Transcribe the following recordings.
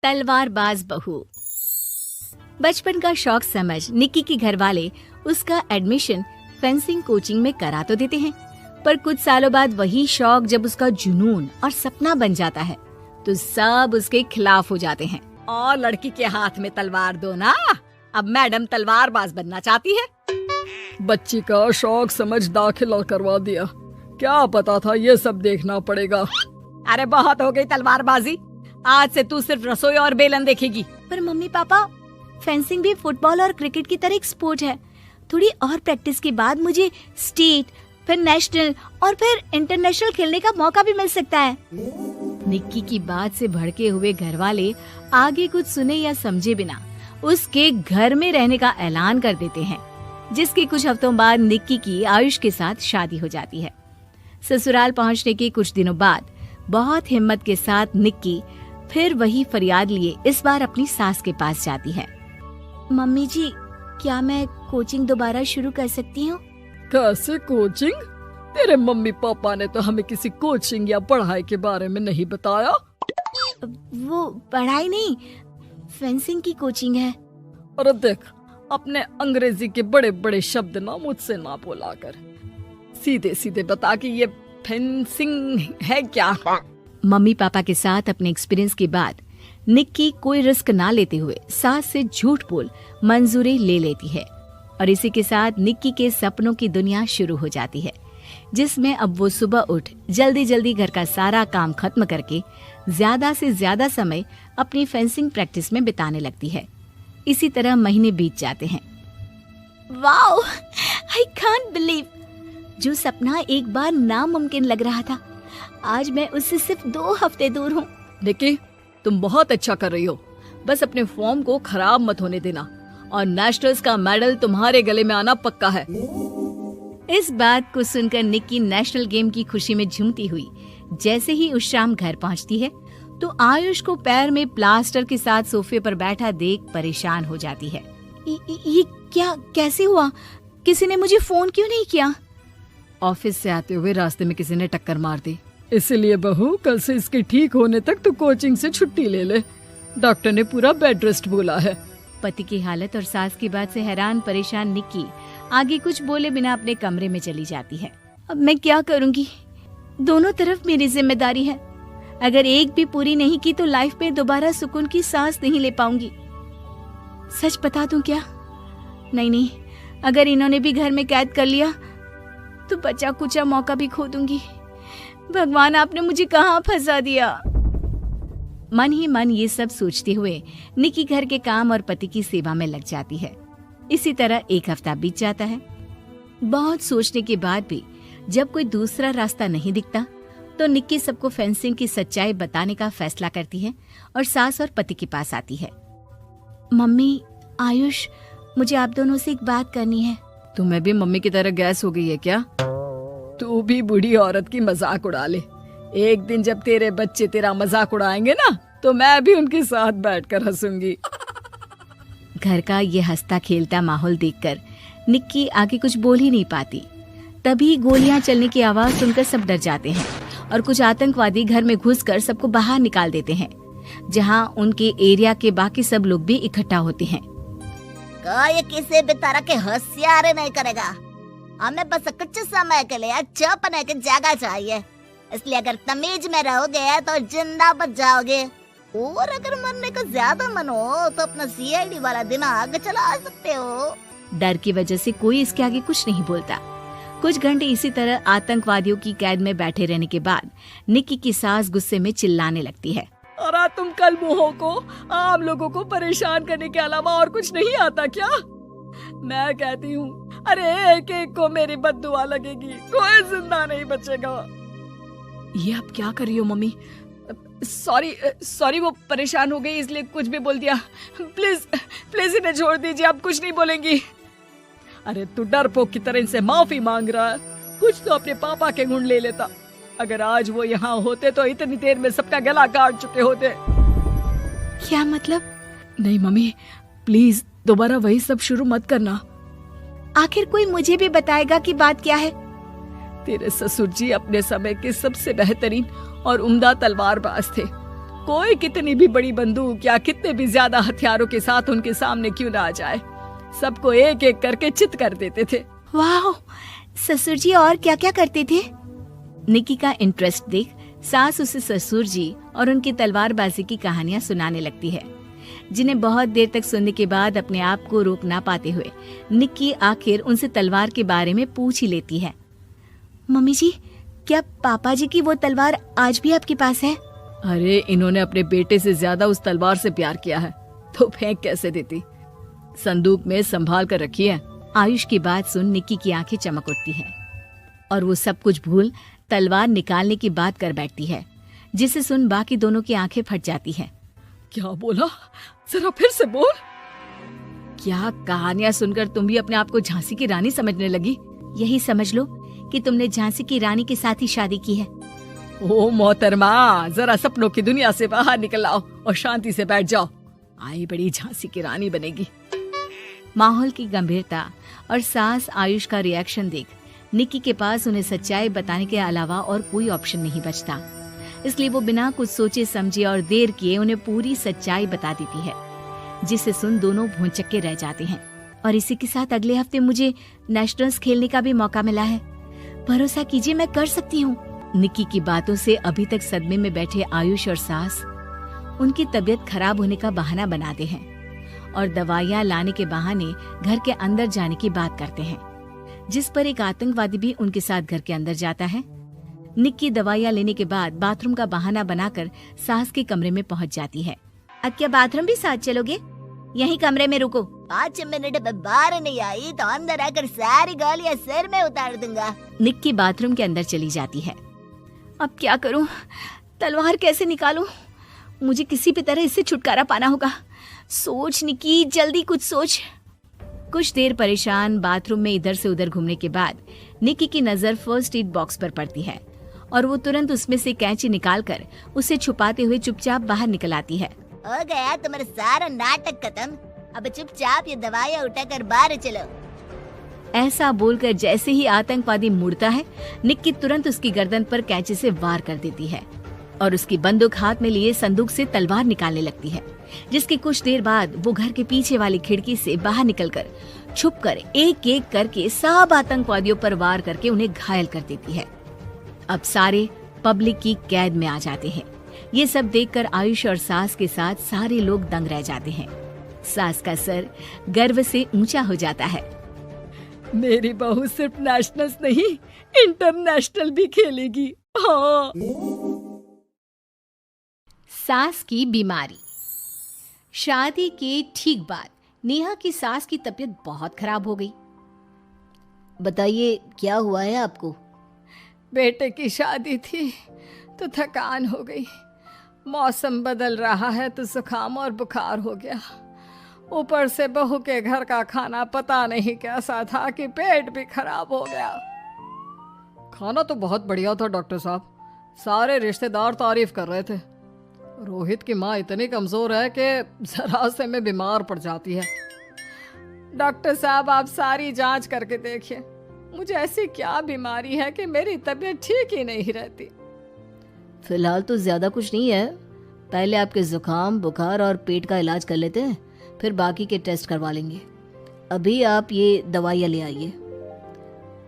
तलवारबाज बहू। बचपन का शौक समझ निक्की के घर वाले उसका एडमिशन फेंसिंग कोचिंग में करा तो देते हैं, पर कुछ सालों बाद वही शौक जब उसका जुनून और सपना बन जाता है तो सब उसके खिलाफ हो जाते हैं। और लड़की के हाथ में तलवार दो ना, अब मैडम तलवारबाज बनना चाहती है। बच्ची का शौक समझ दाखिला करवा दिया, क्या पता था ये सब देखना पड़ेगा। अरे बहुत हो गई तलवारबाजी, आज से तू सिर्फ रसोई और बेलन देखेगी। पर मम्मी पापा, फेंसिंग भी फुटबॉल और क्रिकेट की तरह एक स्पोर्ट है। थोड़ी और प्रैक्टिस के बाद मुझे स्टेट, फिर नेशनल और फिर इंटरनेशनल खेलने का मौका भी मिल सकता है। निक्की की बात से भड़के हुए घर वाले आगे कुछ सुने या समझे बिना उसके घर में रहने का ऐलान कर देते हैं, जिसके कुछ हफ्तों बाद निक्की की आयुष के साथ शादी हो जाती है। ससुराल पहुंचने के कुछ दिनों बाद बहुत हिम्मत के साथ निक्की फिर वही फरियाद लिए इस बार अपनी सास के पास जाती है। मम्मी जी, क्या मैं कोचिंग दोबारा शुरू कर सकती हूँ? कैसे कोचिंग? तेरे मम्मी पापा ने तो हमें किसी कोचिंग या पढ़ाई के बारे में नहीं बताया। वो पढ़ाई नहीं, फेंसिंग की कोचिंग है। अरे देख, अपने अंग्रेजी के बड़े बड़े शब्द ना मुझसे ना बोला कर, सीधे सीधे बता कि ये फेंसिंग है क्या। मम्मी पापा के साथ अपने एक्सपीरियंस के बाद निक्की कोई रिस्क ना लेते हुए सास से झूठ बोल मंजूरी ले लेती है, और इसी के साथ निक्की के सपनों की दुनिया शुरू हो जाती है, जिसमें अब वो सुबह उठ जल्दी जल्दी घर का सारा काम खत्म करके ज्यादा से ज्यादा समय अपनी फेंसिंग प्रैक्टिस में बिताने लगती है। इसी तरह महीने बीत जाते हैं। वाओ, आई कांट बिलीव, जो सपना एक बार नामुमकिन लग रहा था, आज मैं उससे सिर्फ 2 हफ्ते दूर हूँ। निक्की, तुम बहुत अच्छा कर रही हो, बस अपने फॉर्म को खराब मत होने देना, और नेशनल्स का मेडल तुम्हारे गले में आना पक्का है। इस बात को सुनकर निक्की नेशनल गेम की खुशी में झूमती हुई जैसे ही उस शाम घर पहुंचती है तो आयुष को पैर में प्लास्टर के साथ सोफे पर बैठा देख परेशान हो जाती है। ये क्या, कैसे हुआ? किसी ने मुझे फोन क्यों नहीं किया? ऑफिस से आते हुए रास्ते में किसी ने टक्कर मार दी, इसलिए बहू कल से इसके ठीक होने तक तो कोचिंग से छुट्टी ले ले, डॉक्टर ने पूरा बेड रेस्ट बोला है। पति की हालत और सास की बात से हैरान परेशान निक्की आगे कुछ बोले बिना अपने कमरे में चली जाती है। अब मैं क्या करूंगी? दोनों तरफ मेरी जिम्मेदारी है, अगर एक भी पूरी नहीं की तो लाइफ में दोबारा सुकून की सांस नहीं ले पाऊंगी। सच बता दूं क्या? नहीं, अगर इन्होंने भी घर में कैद कर लिया तो बचा कुचा मौका भी खो दूंगी। भगवान, आपने मुझे कहाँ फंसा दिया। मन ही मन ये सब सोचते हुए निक्की घर के काम और पति की सेवा में लग जाती है। इसी तरह 1 हफ्ता बीत जाता है। बहुत सोचने के बाद भी जब कोई दूसरा रास्ता नहीं दिखता तो निक्की सबको फेंसिंग की सच्चाई बताने का फैसला करती है और सास और पति के पास आती है। मम्मी, आयुष, मुझे आप दोनों से एक बात करनी है। तुम्हें भी मम्मी की तरह गैस हो गई है क्या? तू भी बूढ़ी औरत की मजाक उड़ा ले। एक दिन जब तेरे बच्चे तेरा मजाक उड़ाएंगे ना, तो मैं भी उनके साथ बैठकर हंसूंगी। घर का ये हंसता खेलता माहौल देखकर निक्की आगे कुछ बोल ही नहीं पाती। तभी गोलियां चलने की आवाज सुनकर सब डर जाते हैं और कुछ आतंकवादी घर में घुसकर सबको बाहर निकाल देते हैं, जहां उनके एरिया के बाकी सब लोग भी इकट्ठा होते हैं। कोई किसी भी तरह के होशियारी नहीं करेगा, हमें बस कुछ समय के लिए चुप होने की जगह चाहिए, इसलिए अगर तमीज में रहोगे तो जिंदा बच जाओगे, और अगर मरने का ज्यादा मन हो तो अपना सीआईडी वाला दिमाग चला सकते हो। डर की वजह से कोई इसके आगे कुछ नहीं बोलता। कुछ घंटे इसी तरह आतंकवादियों की कैद में बैठे रहने के बाद निक्की की सास गुस्से में चिल्लाने लगती है। अरे तुम कल मुहों को आम लोगों को परेशान करने के अलावा और कुछ नहीं आता क्या? मैं कहती हूँ, अरे एक एक को मेरी बद्दुआ लगेगी, कोई जिंदा नहीं बचेगा। ये आप क्या कर रही हो मम्मी? सॉरी, वो परेशान हो गई इसलिए कुछ भी बोल दिया। प्लीज इन्हें छोड़ दीजिए, आप कुछ नहीं बोलेंगी। अरे तू डरपोक की तरह इनसे माफी मांग रहा है, कुछ तो अपने पापा के गुण ले लेता। अगर आज वो यहाँ होते तो इतनी देर में सबका गला काट चुके होते। क्या मतलब? नहीं मम्मी, प्लीज दोबारा वही सब शुरू मत करना। आखिर कोई मुझे भी बताएगा कि बात क्या है? तेरे ससुर जी अपने समय के सबसे बेहतरीन और उम्दा तलवारबाज थे। कोई कितनी भी बड़ी बंदूक या कितने भी ज्यादा हथियारों के साथ उनके सामने क्यों ना आ जाए, सबको एक एक करके चित कर देते थे। वाह, ससुर जी और क्या क्या करते थे? निक्की का इंटरेस्ट देख सास उसे ससुर जी और उनकी तलवारबाजी की कहानियां सुनाने लगती है, जिन्हें बहुत देर तक सुनने के बाद अपने आप को रोक ना पाते हुए निक्की आखिर उनसे तलवार के बारे में पूछ ही लेती है। मम्मी जी, क्या पापा जी की वो तलवार आज भी आपके पास है? अरे इन्होंने अपने बेटे से ज्यादा उस तलवार से प्यार किया है तो फेंक कैसे देती, संदूक में संभाल कर रखी है। आयुष की बात सुन निक्की की आंखें चमक उठती हैं और वो सब कुछ भूल तलवार निकालने की बात कर बैठती है, जिसे सुन बाकी दोनों की आंखें फट जाती हैं। क्या बोला, जरा फिर से बोल। क्या कहानियां सुनकर तुम भी अपने आप को झांसी की रानी समझने लगी? यही समझ लो कि तुमने झांसी की रानी के साथ ही शादी की है। ओ मोहतरमा, जरा सपनों की दुनिया से बाहर निकल आओ और शांति से बैठ जाओ, आई बड़ी झांसी की रानी बनेगी। माहौल की गंभीरता और सास आयुष का रिएक्शन देख निक्की के पास उन्हें सच्चाई बताने के अलावा और कोई ऑप्शन नहीं बचता, इसलिए वो बिना कुछ सोचे समझे और देर किए उन्हें पूरी सच्चाई बता देती है, जिसे सुन दोनों भौंचक्के रह जाते हैं। और इसी के साथ अगले हफ्ते मुझे नेशनल्स खेलने का भी मौका मिला है, भरोसा कीजिए मैं कर सकती हूँ। निक्की की बातों से अभी तक सदमे में बैठे आयुष और सास उनकी तबीयत खराब होने का बहाना बनाते हैं और दवाइयाँ लाने के बहाने घर के अंदर जाने की बात करते हैं, जिस पर एक आतंकवादी भी उनके साथ घर के अंदर जाता है। निक्की दवाइयाँ लेने के बाद बाथरूम का बहाना बनाकर सास के कमरे में पहुंच जाती है। अब क्या बाथरूम भी साथ चलोगे? यहीं कमरे में रुको। 5 मिनट में बाहर नहीं आई तो अंदर आकर सारी गालियां सिर में उतार दूंगा। निक्की बाथरूम के अंदर चली जाती है। अब क्या करूं? तलवार कैसे निकालूं? मुझे किसी भी तरह इससे छुटकारा पाना होगा। सोच निक्की, जल्दी कुछ सोच। कुछ देर परेशान बाथरूम में इधर से उधर घूमने के बाद निक्की की नजर फर्स्ट एड बॉक्स पर पड़ती है और वो तुरंत उसमें से कैंची निकालकर उसे छुपाते हुए चुपचाप बाहर निकल आती है। हो गया तुम्हारा सारा नाटक खत्म, अब चुपचाप ये दवाइयाँ उठाकर बाहर चलो। ऐसा बोलकर जैसे ही आतंकवादी मुड़ता है, निक्की तुरंत उसकी गर्दन पर कैंची से वार कर देती है और उसकी बंदूक हाथ में लिए संदूक से तलवार निकालने लगती है, जिसके कुछ देर बाद वो घर के पीछे वाली खिड़की से बाहर निकलकर छुपकर एक एक करके सब आतंकवादियों पर वार करके उन्हें घायल कर देती है। अब सारे पब्लिक की कैद में आ जाते हैं। ये सब देखकर आयुष और सास के साथ सारे लोग दंग रह जाते हैं। सास का सर गर्व से ऊंचा हो जाता है। मेरी बहू सिर्फ नेशनल्स नहीं, इंटरनेशनल भी खेलेगी। हाँ। सास की बीमारी। शादी के ठीक बाद नेहा की सास की तबीयत बहुत खराब हो गई। बताइए क्या हुआ है आपको? बेटे की शादी थी तो थकान हो गई, मौसम बदल रहा है तो जुकाम और बुखार हो गया, ऊपर से बहू के घर का खाना पता नहीं कैसा था कि पेट भी खराब हो गया। खाना तो बहुत बढ़िया था डॉक्टर साहब, सारे रिश्तेदार तारीफ कर रहे थे। रोहित की माँ इतनी कमजोर है कि जरा से में बीमार पड़ जाती है। डॉक्टर साहब आप सारी जांच करके देखिए, मुझे ऐसी क्या बीमारी है कि मेरी तबीयत ठीक ही नहीं रहती। फिलहाल तो ज्यादा कुछ नहीं है, पहले आपके जुकाम बुखार और पेट का इलाज कर लेते हैं, फिर बाकी के टेस्ट करवा लेंगे। अभी आप ये दवाइयाँ ले आइए।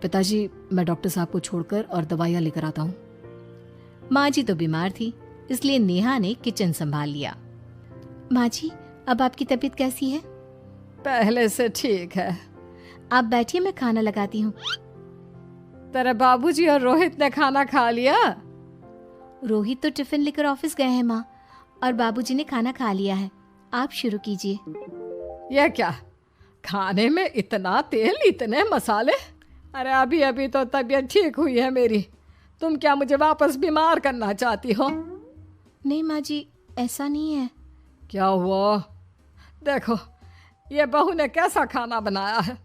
पिताजी मैं डॉक्टर साहब को छोड़कर और दवाइयाँ लेकर आता हूँ। माँ जी तो बीमार थी, इसलिए नेहा ने किचन संभाल लिया। माँ जी अब आपकी तबीयत कैसी है? पहले से ठीक है। आप बैठिए, मैं खाना लगाती हूँ। तेरे बाबूजी और रोहित ने खाना खा लिया? रोहित तो टिफिन लेकर ऑफिस गए हैं माँ, और बाबूजी ने खाना खा लिया है। आप शुरू कीजिए। यह क्या, खाने में इतना तेल इतने मसाले? अरे अभी अभी तो तबीयत ठीक हुई है मेरी, तुम क्या मुझे वापस बीमार करना चाहती हो? नहीं माँ जी, ऐसा नहीं है। क्या हुआ? देखो ये बहू ने कैसा खाना बनाया है,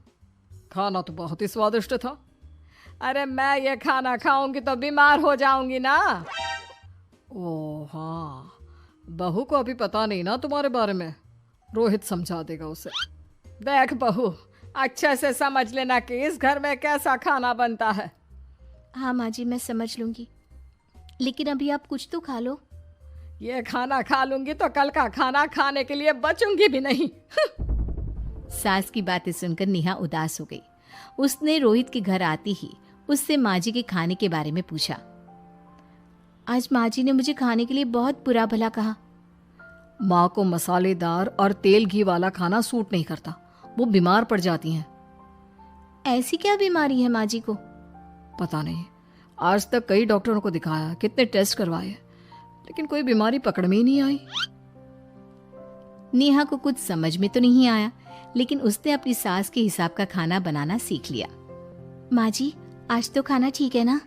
खाना तो बहुत ही स्वादिष्ट था। अरे मैं ये खाना खाऊंगी तो बीमार हो जाऊंगी ना। ओह हाँ, बहू को अभी पता नहीं ना तुम्हारे बारे में, रोहित समझा देगा उसे। देख बहू, अच्छे से समझ लेना कि इस घर में कैसा खाना बनता है। हाँ माँ जी, मैं समझ लूंगी, लेकिन अभी आप कुछ तो खा लो। ये खाना खा लूंगी तो कल का खाना खाने के लिए बचूंगी भी नहीं। सास की बातें सुनकर नेहा उदास हो गई। उसने रोहित के घर आती ही उससे माँ जी के खाने के बारे में पूछा। आज माँ जी ने मुझे खाने के लिए बहुत बुरा भला कहा। माँ को मसालेदार और तेल घी वाला खाना सूट नहीं करता, वो बीमार पड़ जाती हैं। ऐसी क्या बीमारी है माँ जी को? पता नहीं, आज तक कई डॉक्टरों को दिखाया, कितने टेस्ट करवाए, लेकिन कोई बीमारी पकड़ में ही नहीं आई। नेहा को कुछ समझ में तो नहीं आया, लेकिन उसने अपनी सास के हिसाब का खाना बनाना सीख लिया। माँ जी, आज तो खाना ठीक है ना?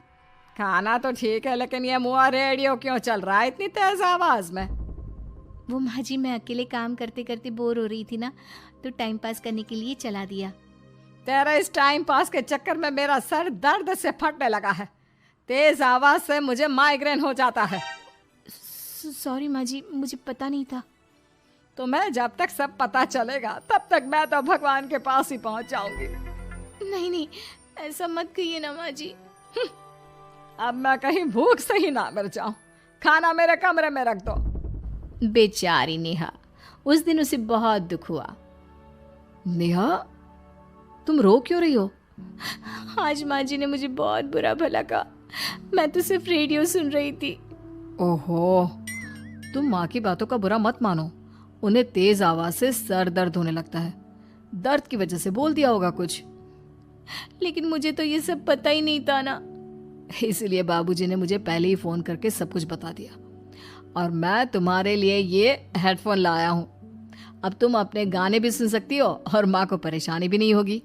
खाना तो ठीक है, लेकिन ये मुआ रेडियो क्यों चल रहा है इतनी तेज आवाज में? वो माँ जी, मैं अकेले काम करते करते बोर हो रही थी ना, तो टाइम पास करने के लिए चला दिया। तेरा इस टाइम पास के चक्कर में मेरा सर दर्द से फटने लगा है। तेज आवाज से मुझे माइग्रेन हो जाता है। सॉरी माँ जी, मुझे पता नहीं था। तो मैं जब तक सब पता चलेगा तब तक मैं तो भगवान के पास ही पहुंच जाऊंगी। नहीं नहीं, ऐसा मत कहिए ना माँ जी। अब मैं कहीं भूख से ही ना मर जाऊं। खाना मेरे कमरे में रख दो। बेचारी नेहा, उस दिन उसे बहुत दुख हुआ। नेहा, तुम रो क्यों रही हो? आज माँ जी ने मुझे बहुत बुरा भला कहा। मैं तो सिर्फ रेडियो सुन रही थी। ओहो, तुम माँ की बातों का बुरा मत मानो। उन्हें तेज आवाज से सर दर्द होने लगता है, दर्द की वजह से बोल दिया होगा कुछ। लेकिन मुझे तो ये सब पता ही नहीं था ना। इसलिए बाबूजी ने मुझे पहले ही फोन करके सब कुछ बता दिया, और मैं तुम्हारे लिए ये हेडफोन लाया हूँ। अब तुम अपने गाने भी सुन सकती हो और माँ को परेशानी भी नहीं होगी।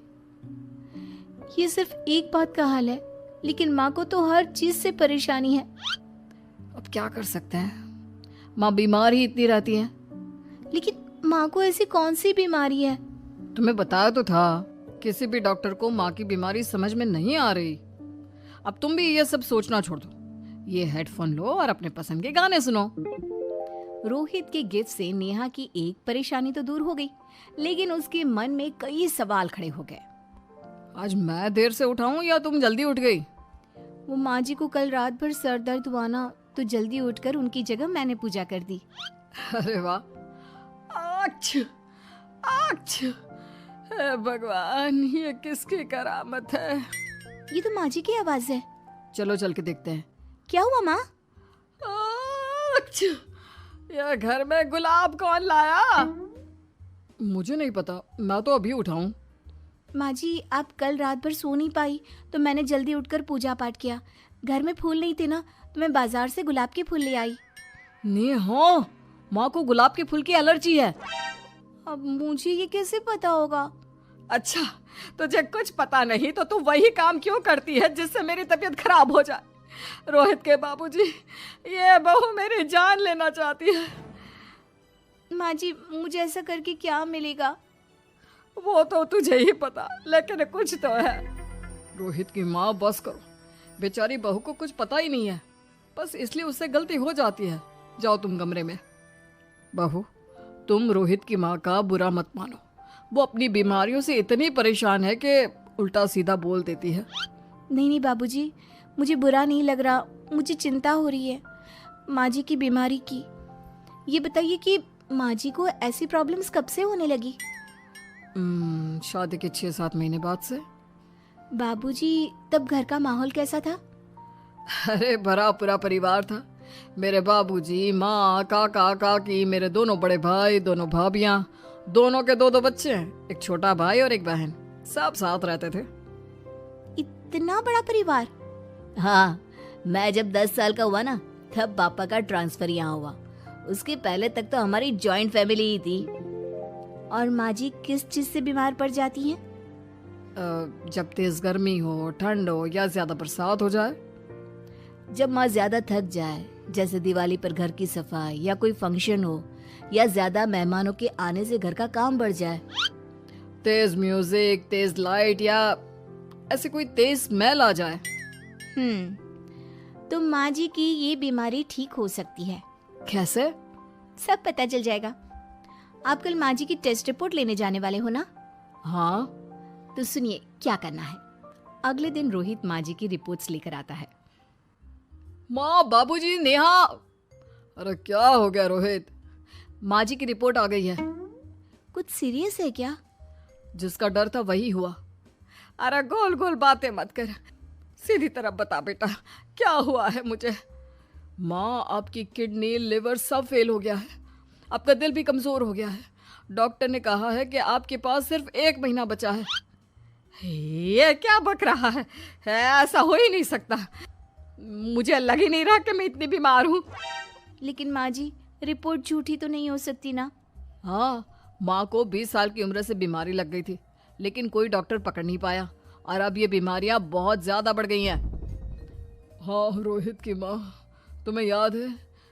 ये सिर्फ एक बात का हाल है, लेकिन माँ को तो हर चीज से परेशानी है। अब क्या कर सकते हैं, माँ बीमार ही इतनी रहती है। लेकिन माँ को ऐसी कौन सी बीमारी है? तुम्हें बताया तो था, किसी भी डॉक्टर को माँ की बीमारी समझ में नहीं आ रही। अब तुम भी ये सब सोचना छोड़ दो, ये हेडफोन लो और अपने पसंद के गाने सुनो। रोहित के गिफ्ट से नेहा की एक परेशानी तो दूर हो गई, लेकिन उसके मन में कई सवाल खड़े हो गए। आज मैं देर से उठाऊं या तुम जल्दी उठ गई? वो माँ जी को कल रात भर सर दर्द हुआ ना, तो जल्दी उठकर उनकी जगह मैंने पूजा कर दी। अरे वाह, आछ, आछ, हे भगवान, ये किसकी करामत है? ये तो माँ जी की आवाज है। चलो चल के देखते हैं। क्या हुआ माँ? आछ, ये घर में गुलाब कौन लाया? मुझे नहीं पता, मैं तो अभी उठाऊं। माँ जी, आप कल रात भर सो नहीं पाई, तो मैंने जल्दी उठकर पूजा पाठ किया। घर में फूल नहीं थे ना, तो मैं बाजार से गुलाब के फूल ले आई। नेहा, माँ को गुलाब के फूल की एलर्जी है। अब मुझे ये कैसे पता होगा? अच्छा, तुझे कुछ पता नहीं तो तू वही काम क्यों करती है जिससे मेरी तबीयत खराब हो जाए? रोहित के बाबूजी, ये बहू मेरी जान लेना चाहती है। माँ जी, मुझे ऐसा करके क्या मिलेगा? वो तो तुझे ही पता, लेकिन कुछ तो है। रोहित की माँ, बस करो। बेचारी बहू को कुछ पता ही नहीं है, बस इसलिए उससे गलती हो जाती है। जाओ तुम कमरे में। बहू, तुम रोहित की माँ का बुरा मत मानो। वो अपनी बीमारियों से इतनी परेशान है कि उल्टा सीधा बोल देती है। नहीं नहीं बाबूजी, मुझे बुरा नहीं लग रहा, मुझे चिंता हो रही है माँ जी की बीमारी की। ये बताइए कि माँ जी को ऐसी प्रॉब्लम्स कब से होने लगी? शादी के 6-7 महीने बाद से। बाबूजी, तब घर का माहौल कैसा था? अरे भरा पूरा परिवार था। मेरे बाबूजी, माँ, काका, काकी, मेरे दोनों बड़े भाई, दोनों भाभियाँ, दोनों के 2-2 बच्चे हैं, एक छोटा भाई और एक बहन, सब साथ रहते थे। इतना बड़ा परिवार? हाँ, मैं जब 10 साल का हुआ ना, तब पापा का ट्रांसफर यहाँ हुआ। उसके पहले तक तो हमारी जॉइंट फैमिली ही थी। और माँ जी किस चीज से बीमार पड़ जाती हैं? जब तेज गर्मी हो, ठंड हो या ज्यादा बरसात हो जाए। जब माँ ज्यादा थक जाए, जैसे दिवाली पर घर की सफाई या कोई फंक्शन हो, या ज्यादा मेहमानों के आने से घर का काम बढ़ जाए। तेज म्यूजिक, तेज लाइट या ऐसी कोई तेज स्मेल आ जाए। तो माँ जी की ये बीमारी ठीक हो सकती है। कैसे? सब पता चल जाएगा। आप कल माँ जी की टेस्ट रिपोर्ट लेने जाने वाले हो ना? हाँ। तो सुनिए क्या करना है। अगले दिन रोहित माँ जी की रिपोर्ट्स लेकर आता है। माँ, बाबूजी, नेहा, अरे क्या हो गया रोहित? माँ जी की रिपोर्ट आ गई है। कुछ सीरियस है क्या? जिसका डर था वही हुआ। अरे गोल गोल बातें मत कर, सीधी तरफ बता बेटा, क्या हुआ है मुझे? माँ, आपकी किडनी लिवर सब फेल हो गया है, आपका दिल भी कमज़ोर हो गया है। डॉक्टर ने कहा है कि आपके पास सिर्फ 1 महीना बचा है। ये क्या बक रहा है? ऐसा हो ही नहीं सकता। मुझे लग ही नहीं रहा कि मैं इतनी बीमार हूँ। लेकिन माँ जी, रिपोर्ट झूठी तो नहीं हो सकती ना? हाँ, माँ को 20 साल की उम्र से बीमारी लग गई थी, लेकिन कोई डॉक्टर पकड़ नहीं पाया और अब ये बीमारियां बहुत ज़्यादा बढ़ गई हैं। हाँ रोहित की माँ, तुम्हें याद है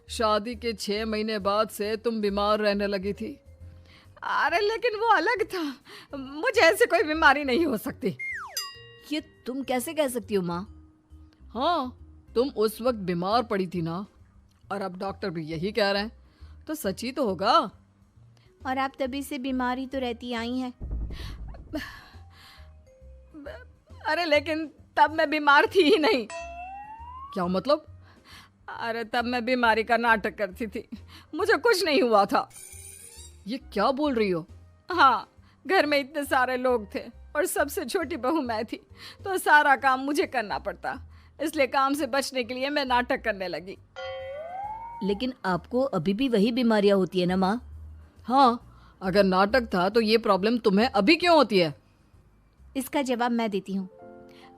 शादी के 6 महीने बाद से तुम बीमार रहने लगी थी। अरे लेकिन वो अलग था, मुझे ऐसी कोई बीमारी नहीं हो सकती। ये तुम कैसे कह सकती हो माँ? हाँ, तुम उस वक्त बीमार पड़ी थी ना, और अब डॉक्टर भी यही कह रहे हैं, तो सच ही तो होगा। और आप तभी से बीमारी तो रहती आई हैं। अरे लेकिन तब मैं बीमार थी ही नहीं। क्या मतलब? अरे तब मैं बीमारी का नाटक करती थी, मुझे कुछ नहीं हुआ था। ये क्या बोल रही हो? हाँ, घर में इतने सारे लोग थे और सबसे छोटी बहू मैं थी, तो सारा काम मुझे करना पड़ता, इसलिए काम से बचने के लिए मैं नाटक करने लगी। लेकिन आपको अभी भी वही बीमारियां होती है ना माँ? हाँ, अगर नाटक था तो ये प्रॉब्लम तुम्हें अभी क्यों होती है? इसका जवाब मैं देती हूँ।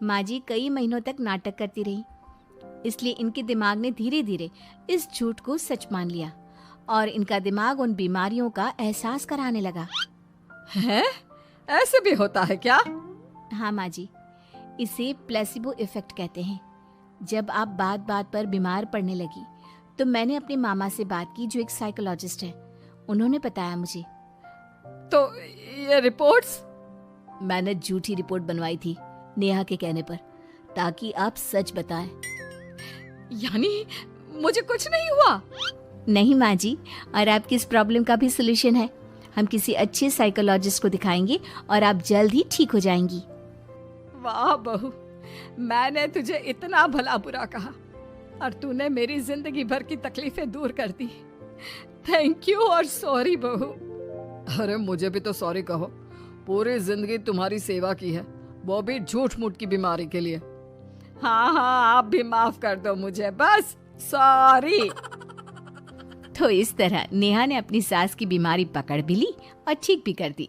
माँ जी कई महीनों तक नाटक करती रही, इसलिए इनके दिमाग ने धीरे धीरे इस झूठ को सच मान लिया और इनका दिमाग उन बीमारियों का एहसास कराने लगा। हैं? ऐसे भी होता है क्या? हाँ माँ जी, इसे प्लेसिबो इफेक्ट कहते हैं। जब आप बात बात पर बीमार पड़ने लगी तो मैंने अपने मामा से बात की, जो एक साइकोलॉजिस्ट है। उन्होंने बताया मुझे। तो ये रिपोर्ट्स? मैंने झूठी रिपोर्ट बनवाई थी नेहा के कहने पर, ताकि आप सच बताएं। यानी मुझे कुछ नहीं हुआ? नहीं माँ जी, और आपकी इस प्रॉब्लम का भी सोल्यूशन है। हम किसी अच्छे साइकोलॉजिस्ट को दिखाएंगे और आप जल्द ही ठीक हो जाएंगी। वाह बहू, मैंने तुझे इतना भला बुरा कहा और तूने मेरी जिंदगी भर की तकलीफें दूर कर दी। थैंक यू और सॉरी बहू। अरे मुझे भी तो सॉरी कहो, पूरी जिंदगी तुम्हारी सेवा की है, वो भी झूठ मूठ की बीमारी के लिए। हाँ हाँ, आप भी माफ कर दो मुझे, बस सॉरी। तो इस तरह नेहा ने अपनी सास की बीमारी पकड़ भी ली और ठीक भी कर दी।